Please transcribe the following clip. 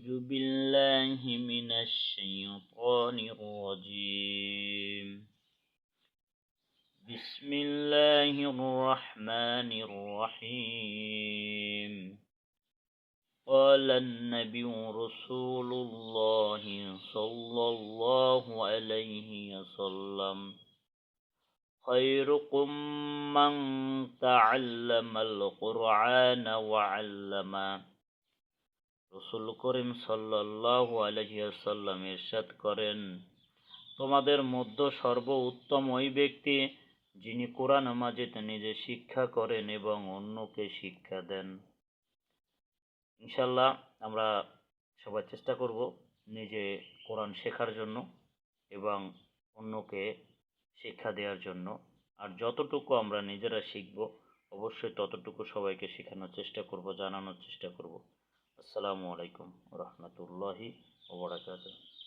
أعوذ بالله من الشيطان الرجيم. بسم الله الرحمن الرحيم. قال النبي رسول الله صلى الله عليه وسلم: خيركم من تعلم القرآن وعلمه। রসুল করিম সাল্লাল্লাহু আলাইহি ওয়াসাল্লাম ইরশাদ করেন, তোমাদের মধ্যে সর্বোত্তম ওই ব্যক্তি যিনি কোরআন মাজিদ নিজে শিক্ষা করেন এবং অন্যকে শিক্ষা দেন। ইনশাআল্লাহ আমরা সবাই চেষ্টা করব নিজে কোরআন শেখার জন্য এবং অন্যকে শিক্ষা দেওয়ার জন্য। আর যতটুকু আমরা নিজেরা শিখব অবশ্যই ততটুকু সবাইকে শেখানোর চেষ্টা করব, জানানোর চেষ্টা করব। আসসালামু আলাইকুম ওয়া রাহমাতুল্লাহি ওয়া বারাকাতুহু।